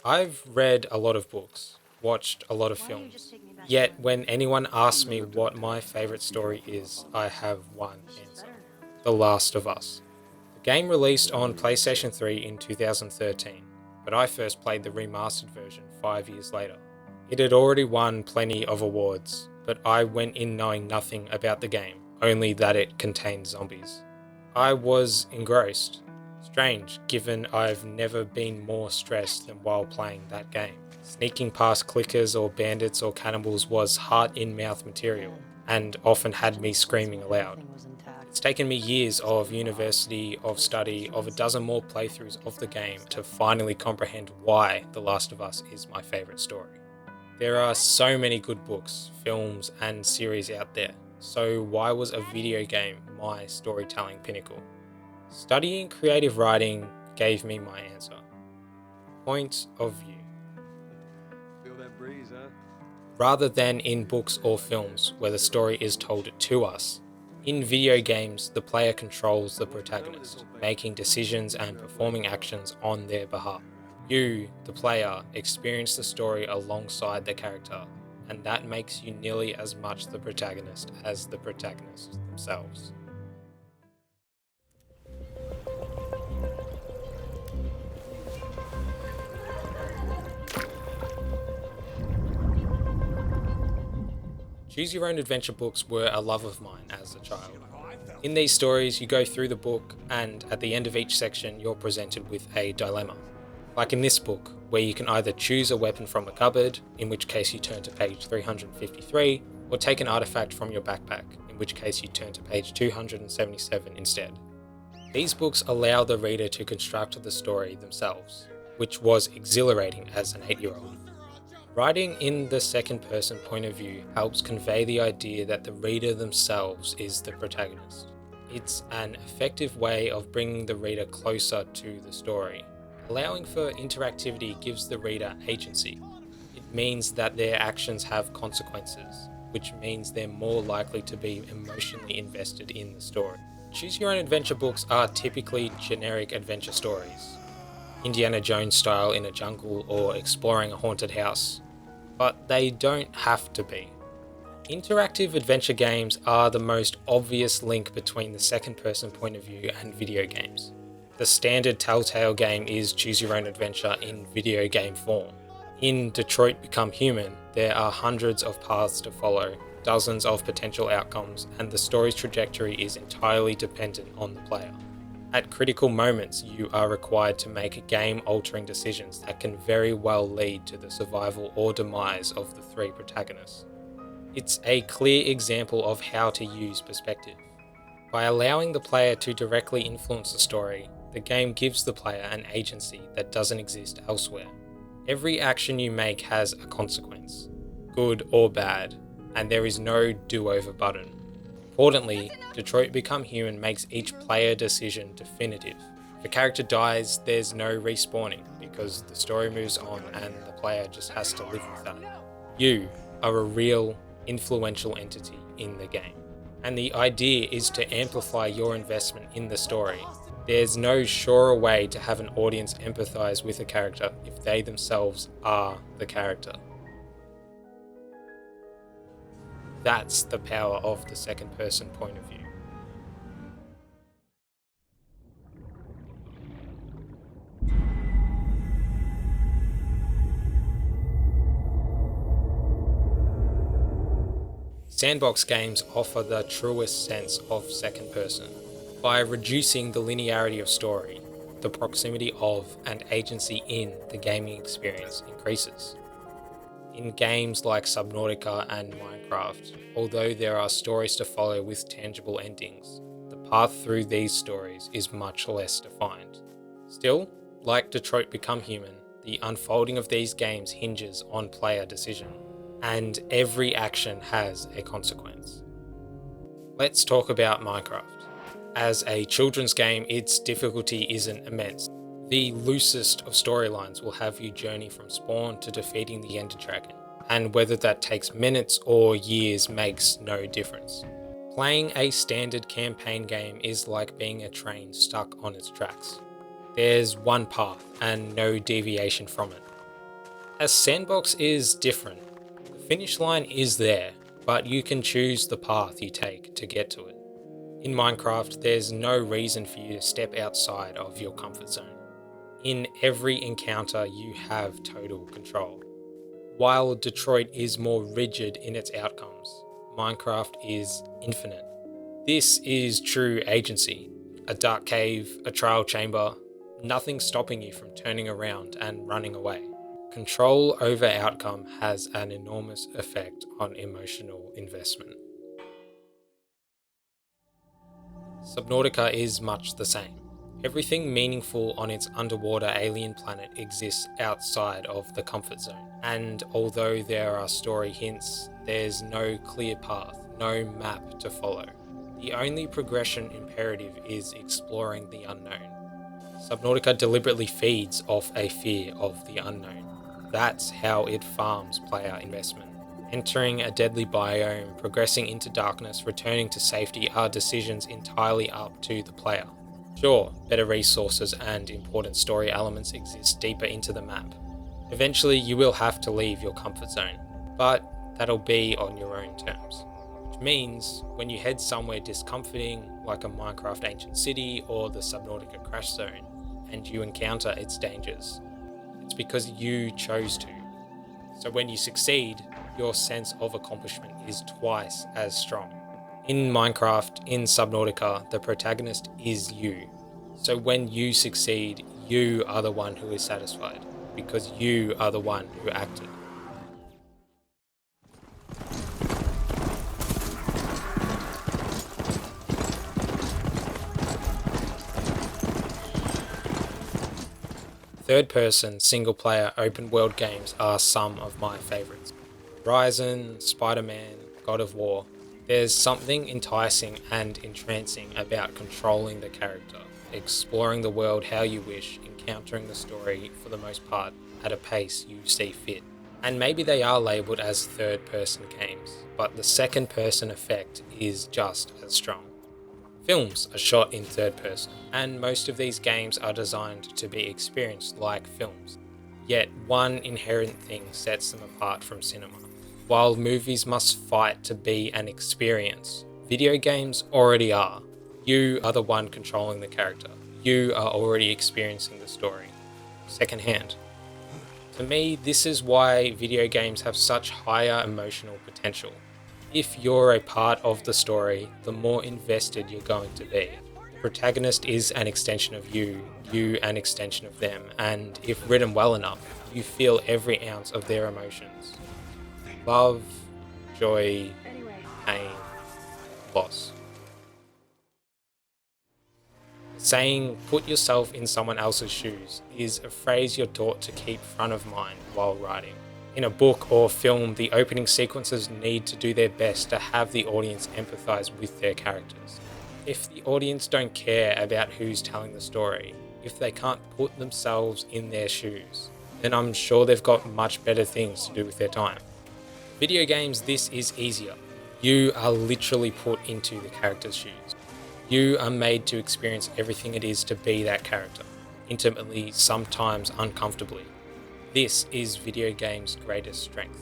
I've read a lot of books, watched a lot of films, yet when anyone asks me what my favourite story is, I have one answer: The Last of Us. The game released on PlayStation 3 in 2013, but I first played the remastered version 5 years later. It had already won plenty of awards, but I went in knowing nothing about the game, only that it contained zombies. I was engrossed. Strange, given I've never been more stressed than while playing that game. Sneaking past clickers or bandits or cannibals was heart in mouth material, and often had me screaming aloud. It's taken me years of university, of study, of a dozen more playthroughs of the game to finally comprehend why The Last of Us is my favourite story. There are so many good books, films, and series out there, so why was a video game my storytelling pinnacle? Studying creative writing gave me my answer. Point of view. Feel that breeze, huh? Rather than in books or films where the story is told to us, in video games the player controls the protagonist, making decisions and performing actions on their behalf. You, the player, experience the story alongside the character, and that makes you nearly as much the protagonist as the protagonists themselves. Choose Your Own Adventure books were a love of mine as a child. In these stories, you go through the book, and at the end of each section, you're presented with a dilemma. Like in this book, where you can either choose a weapon from a cupboard, in which case you turn to page 353, or take an artifact from your backpack, in which case you turn to page 277 instead. These books allow the reader to construct the story themselves, which was exhilarating as an 8-year-old. Writing in the second person point of view helps convey the idea that the reader themselves is the protagonist. It's an effective way of bringing the reader closer to the story. Allowing for interactivity gives the reader agency. It means that their actions have consequences, which means they're more likely to be emotionally invested in the story. Choose Your Own Adventure books are typically generic adventure stories, Indiana Jones style in a jungle or exploring a haunted house, but they don't have to be. Interactive adventure games are the most obvious link between the second person point of view and video games. The standard Telltale game is Choose Your Own Adventure in video game form. In Detroit Become Human, there are hundreds of paths to follow, dozens of potential outcomes, and the story's trajectory is entirely dependent on the player. At critical moments, you are required to make game-altering decisions that can very well lead to the survival or demise of the three protagonists. It's a clear example of how to use perspective. By allowing the player to directly influence the story, the game gives the player an agency that doesn't exist elsewhere. Every action you make has a consequence, good or bad, and there is no do-over button. Importantly, Detroit Become Human makes each player decision definitive. If a character dies, there's no respawning, because the story moves on and the player just has to live with that. You are a real, influential entity in the game, and the idea is to amplify your investment in the story. There's no surer way to have an audience empathize with a character if they themselves are the character. That's the power of the second person point of view. Sandbox games offer the truest sense of second person. By reducing the linearity of story, the proximity of and agency in the gaming experience increases. In games like Subnautica and Minecraft, although there are stories to follow with tangible endings, the path through these stories is much less defined. Still, like Detroit Become Human, the unfolding of these games hinges on player decision, and every action has a consequence. Let's talk about Minecraft. As a children's game, its difficulty isn't immense. The loosest of storylines will have you journey from spawn to defeating the Ender Dragon, and whether that takes minutes or years makes no difference. Playing a standard campaign game is like being a train stuck on its tracks. There's one path and no deviation from it. A sandbox is different. The finish line is there, but you can choose the path you take to get to it. In Minecraft, there's no reason for you to step outside of your comfort zone. In every encounter, you have total control. While Detroit is more rigid in its outcomes, Minecraft is infinite. This is true agency. A dark cave, a trial chamber, nothing stopping you from turning around and running away. Control over outcome has an enormous effect on emotional investment. Subnautica is much the same. Everything meaningful on its underwater alien planet exists outside of the comfort zone, and although there are story hints, there's no clear path, no map to follow. The only progression imperative is exploring the unknown. Subnautica deliberately feeds off a fear of the unknown. That's how it farms player investment. Entering a deadly biome, progressing into darkness, returning to safety are decisions entirely up to the player. Sure, better resources and important story elements exist deeper into the map. Eventually you will have to leave your comfort zone, but that'll be on your own terms. Which means when you head somewhere discomforting, like a Minecraft ancient city or the Subnautica crash zone, and you encounter its dangers, it's because you chose to. So when you succeed, your sense of accomplishment is twice as strong. In Minecraft, in Subnautica, the protagonist is you. So when you succeed, you are the one who is satisfied, because you are the one who acted. Third-person, single-player, open-world games are some of my favourites. Horizon, Spider-Man, God of War. There's something enticing and entrancing about controlling the character, exploring the world how you wish, encountering the story, for the most part, at a pace you see fit. And maybe they are labelled as third-person games, but the second-person effect is just as strong. Films are shot in third person, and most of these games are designed to be experienced like films. Yet one inherent thing sets them apart from cinema. While movies must fight to be an experience, video games already are. You are the one controlling the character. You are already experiencing the story, secondhand. To me, this is why video games have such higher emotional potential. If you're a part of the story, the more invested you're going to be. The protagonist is an extension of you an extension of them, and if written well enough, you feel every ounce of their emotions. Love, joy, pain, loss. Saying, "put yourself in someone else's shoes," is a phrase you're taught to keep front of mind while writing. In a book or film, the opening sequences need to do their best to have the audience empathise with their characters. If the audience don't care about who's telling the story, if they can't put themselves in their shoes, then I'm sure they've got much better things to do with their time. Video games, this is easier. You are literally put into the character's shoes. You are made to experience everything it is to be that character, intimately, sometimes uncomfortably. This is video games' greatest strength.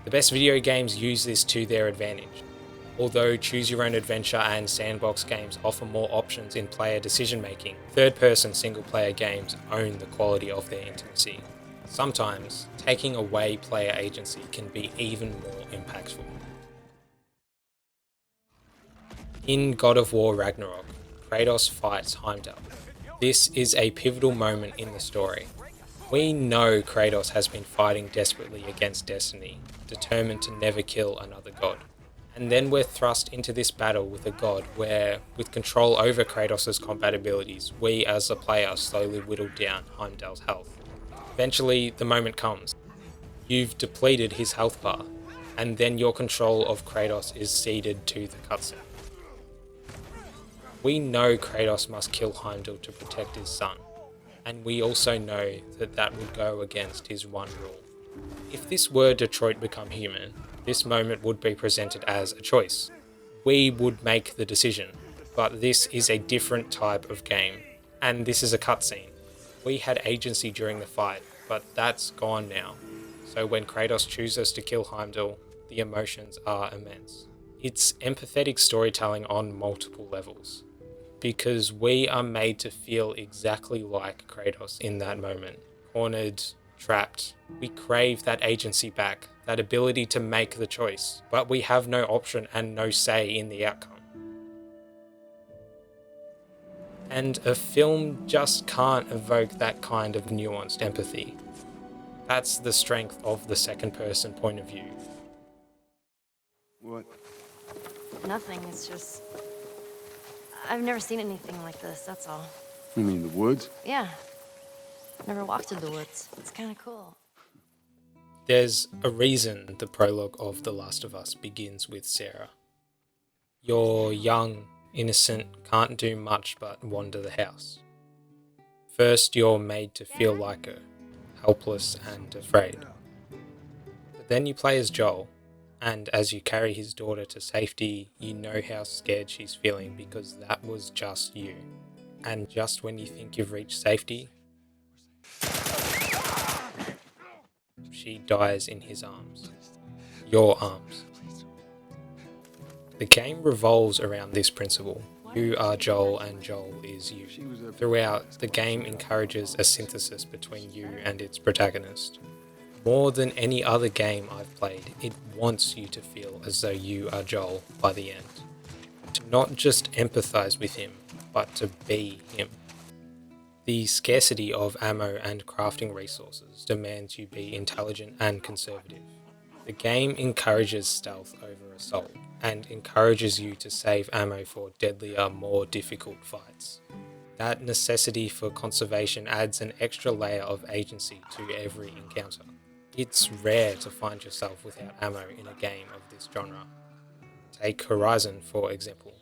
The best video games use this to their advantage. Although choose your own adventure and sandbox games offer more options in player decision making, third-person single-player games own the quality of their intimacy. Sometimes, taking away player agency can be even more impactful. In God of War Ragnarok, Kratos fights Heimdall. This is a pivotal moment in the story. We know Kratos has been fighting desperately against destiny, determined to never kill another god. And then we're thrust into this battle with a god where, with control over Kratos' combat abilities, we as a player slowly whittle down Heimdall's health. Eventually, the moment comes. You've depleted his health bar, and then your control of Kratos is ceded to the cutscene. We know Kratos must kill Heimdall to protect his son, and we also know that that would go against his one rule. If this were Detroit Become Human, this moment would be presented as a choice. We would make the decision, but this is a different type of game, and this is a cutscene. We had agency during the fight, but that's gone now. so when Kratos chooses to kill Heimdall, the emotions are immense. It's empathetic storytelling on multiple levels, because we are made to feel exactly like Kratos in that moment. Cornered, trapped. We crave that agency back, that ability to make the choice, but we have no option and no say in the outcome. And a film just can't evoke that kind of nuanced empathy. That's the strength of the second person point of view. What? Nothing, it's just... I've never seen anything like this, that's all. You mean the woods? Yeah. Never walked in the woods. It's kind of cool. There's a reason the prologue of The Last of Us begins with Sarah. You're young, innocent, can't do much but wander the house. First, you're made to feel like her, helpless and afraid. But then you play as Joel, and as you carry his daughter to safety, you know how scared she's feeling because that was just you. And just when you think you've reached safety, she dies in his arms. Your arms. The game revolves around this principle. You are Joel and Joel is you. Throughout, the game encourages a synthesis between you and its protagonist. More than any other game I've played, it wants you to feel as though you are Joel by the end. To not just empathize with him, but to be him. The scarcity of ammo and crafting resources demands you be intelligent and conservative. The game encourages stealth over assault, and encourages you to save ammo for deadlier, more difficult fights. That necessity for conservation adds an extra layer of agency to every encounter. It's rare to find yourself without ammo in a game of this genre. Take Horizon, for example.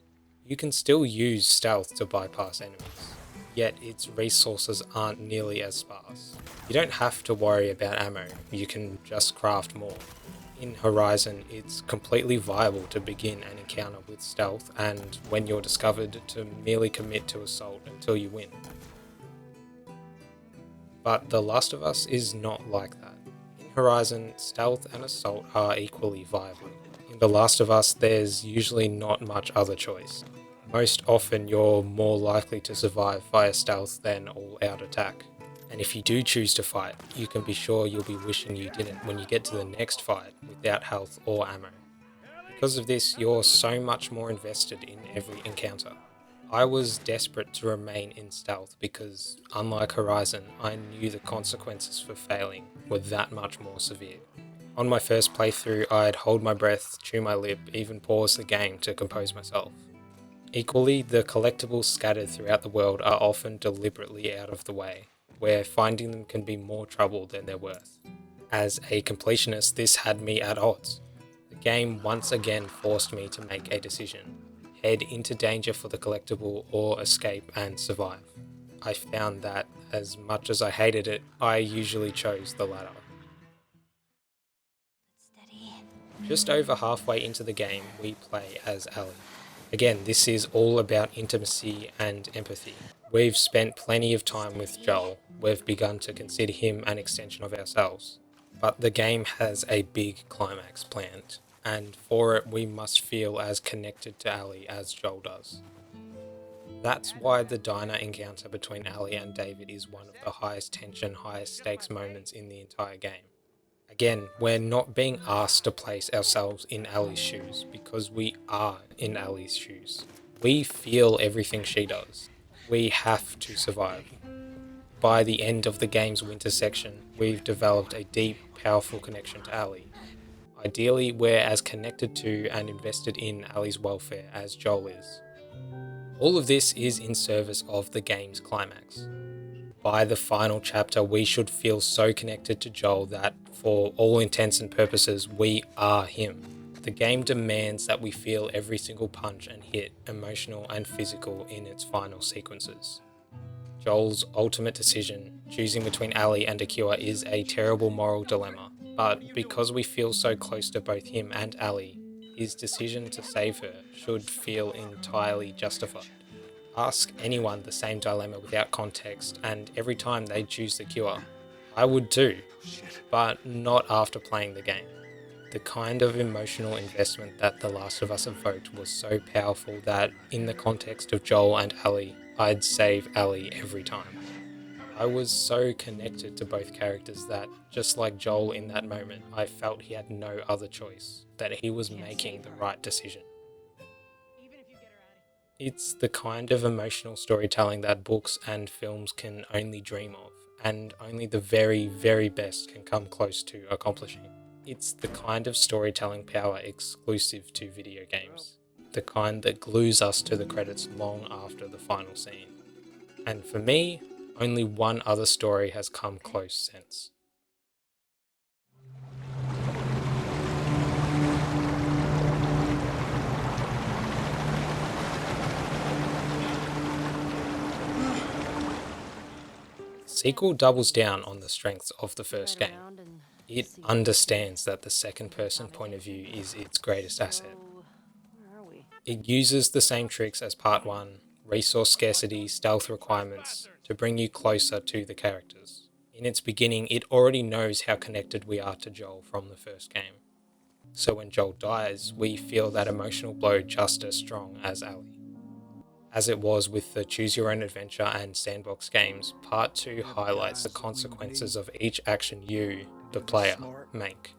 You can still use stealth to bypass enemies, yet its resources aren't nearly as sparse. You don't have to worry about ammo, you can just craft more. In Horizon, it's completely viable to begin an encounter with stealth, and when you're discovered, to merely commit to assault until you win. But The Last of Us is not like that. In Horizon, stealth and assault are equally viable. In The Last of Us, there's usually not much other choice. Most often, you're more likely to survive via stealth than all-out attack. And if you do choose to fight, you can be sure you'll be wishing you didn't when you get to the next fight without health or ammo. Because of this, you're so much more invested in every encounter. I was desperate to remain in stealth because, unlike Horizon, I knew the consequences for failing were that much more severe. On my first playthrough, I'd hold my breath, chew my lip, even pause the game to compose myself. Equally, the collectibles scattered throughout the world are often deliberately out of the way, where finding them can be more trouble than they're worth. As a completionist, this had me at odds. The game once again forced me to make a decision: head into danger for the collectible or escape and survive. I found that, as much as I hated it, I usually chose the latter. Steady. Just over halfway into the game, we play as Ellie. Again, this is all about intimacy and empathy. We've spent plenty of time with Joel. We've begun to consider him an extension of ourselves. But the game has a big climax planned, and for it we must feel as connected to Ellie as Joel does. That's why the diner encounter between Ellie and David is one of the highest tension, highest stakes moments in the entire game. Again, we're not being asked to place ourselves in Ellie's shoes because we are in Ellie's shoes. We feel everything she does. We have to survive. By the end of the game's winter section, we've developed a deep, powerful connection to Ellie. Ideally, we're as connected to and invested in Ellie's welfare as Joel is. All of this is in service of the game's climax. By the final chapter, we should feel so connected to Joel that, for all intents and purposes, we are him. The game demands that we feel every single punch and hit, emotional and physical, in its final sequences. Joel's ultimate decision, choosing between Ellie and a cure, is a terrible moral dilemma, but because we feel so close to both him and Ellie, his decision to save her should feel entirely justified. Ask anyone the same dilemma without context, and every time they choose the cure, I would too, but not after playing the game. The kind of emotional investment that The Last of Us evoked was so powerful that, in the context of Joel and Ellie, I'd save Ellie every time. I was so connected to both characters that, just like Joel in that moment, I felt he had no other choice, that he was making the right decision. It's the kind of emotional storytelling that books and films can only dream of, and only the very, very best can come close to accomplishing. It's the kind of storytelling power exclusive to video games, the kind that glues us to the credits long after the final scene. And for me, only one other story has come close since. The sequel doubles down on the strengths of the first game. It understands that the second-person point of view is its greatest asset. It uses the same tricks as Part 1, resource scarcity, stealth requirements, to bring you closer to the characters. In its beginning, it already knows how connected we are to Joel from the first game. So when Joel dies, we feel that emotional blow just as strong as Ellie. As it was with the Choose Your Own Adventure and Sandbox games, Part 2 highlights the consequences of each action you, the player, make.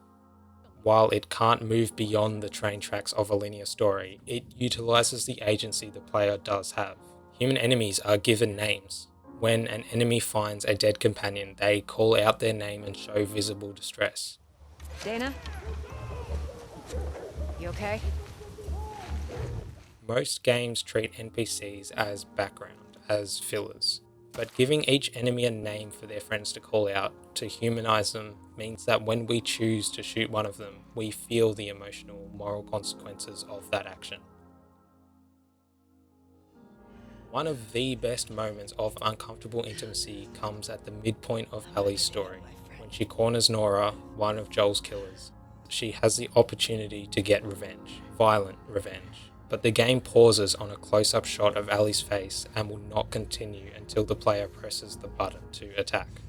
While it can't move beyond the train tracks of a linear story, it utilises the agency the player does have. Human enemies are given names. When an enemy finds a dead companion, they call out their name and show visible distress. Dana? You okay? Most games treat NPCs as background, as fillers, but giving each enemy a name for their friends to call out, to humanise them, means that when we choose to shoot one of them, we feel the emotional, moral consequences of that action. One of the best moments of uncomfortable intimacy comes at the midpoint of Ellie's story, when she corners Nora, one of Joel's killers. She has the opportunity to get revenge, violent revenge. But the game pauses on a close-up shot of Ellie's face and will not continue until the player presses the button to attack.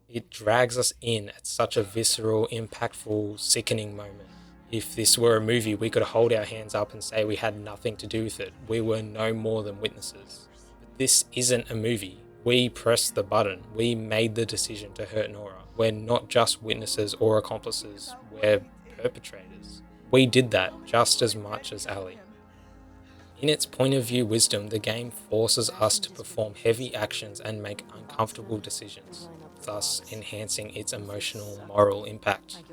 It drags us in at such a visceral, impactful, sickening moment. If this were a movie, we could hold our hands up and say we had nothing to do with it. We were no more than witnesses. But this isn't a movie. We pressed the button. We made the decision to hurt Nora. We're not just witnesses or accomplices. We're perpetrators. We did that just as much as Ellie. In its point of view wisdom, the game forces us to perform heavy actions and make uncomfortable decisions, thus enhancing its emotional, moral impact.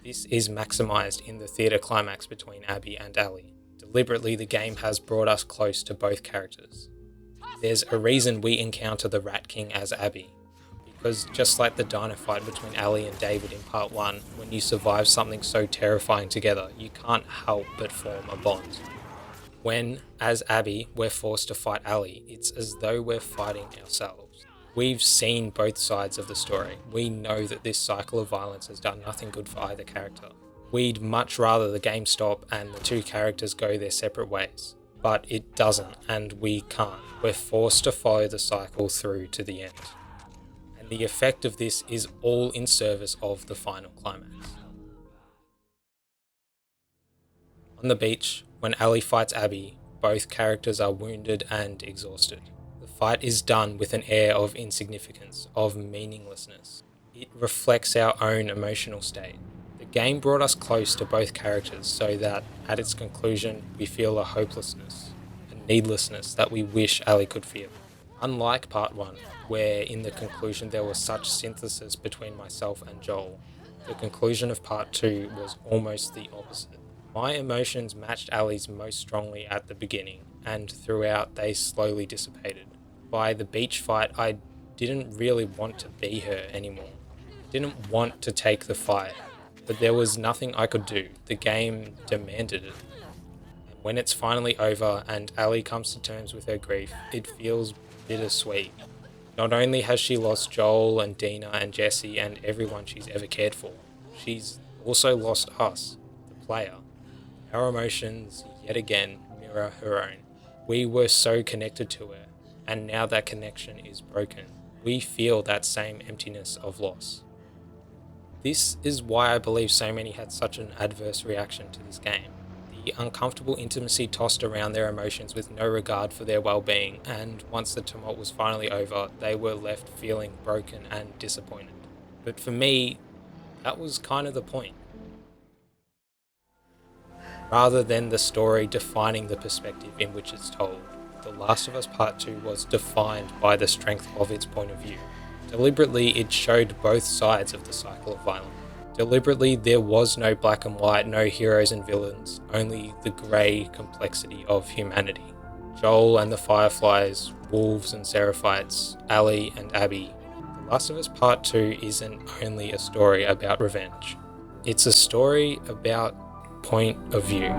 This is maximised in the theatre climax between Abby and Ellie. Deliberately, the game has brought us close to both characters. There's a reason we encounter the Rat King as Abby, because just like the dino fight between Ellie and David in Part 1, when you survive something so terrifying together, you can't help but form a bond. When, as Abby, we're forced to fight Ellie, it's as though we're fighting ourselves. We've seen both sides of the story. We know that this cycle of violence has done nothing good for either character. We'd much rather the game stop and the two characters go their separate ways. But it doesn't, and we can't. We're forced to follow the cycle through to the end. And the effect of this is all in service of the final climax. On the beach, when Ellie fights Abby, both characters are wounded and exhausted. The fight is done with an air of insignificance, of meaninglessness. It reflects our own emotional state. The game brought us close to both characters so that, at its conclusion, we feel a hopelessness, a needlessness that we wish Ellie could feel. Unlike Part 1, where in the conclusion there was such synthesis between myself and Joel, the conclusion of Part 2 was almost the opposite. My emotions matched Ellie's most strongly at the beginning, and throughout they slowly dissipated. By the beach fight, I didn't really want to be her anymore. I didn't want to take the fight, but there was nothing I could do. The game demanded it. And when it's finally over and Ellie comes to terms with her grief, it feels bittersweet. Not only has she lost Joel and Dina and Jesse and everyone she's ever cared for, she's also lost us, the player. Our emotions, yet again, mirror her own. We were so connected to her, and now that connection is broken. We feel that same emptiness of loss. This is why I believe so many had such an adverse reaction to this game. The uncomfortable intimacy tossed around their emotions with no regard for their well-being, and once the tumult was finally over, they were left feeling broken and disappointed. But for me, that was kind of the point. Rather than the story defining the perspective in which it's told, The Last of Us Part 2 was defined by the strength of its point of view. Deliberately, it showed both sides of the cycle of violence. Deliberately, there was no black and white, no heroes and villains, only the grey complexity of humanity. Joel and the Fireflies, wolves and seraphites, Ellie and Abby. The Last of Us Part 2 isn't only a story about revenge. It's a story about point of view.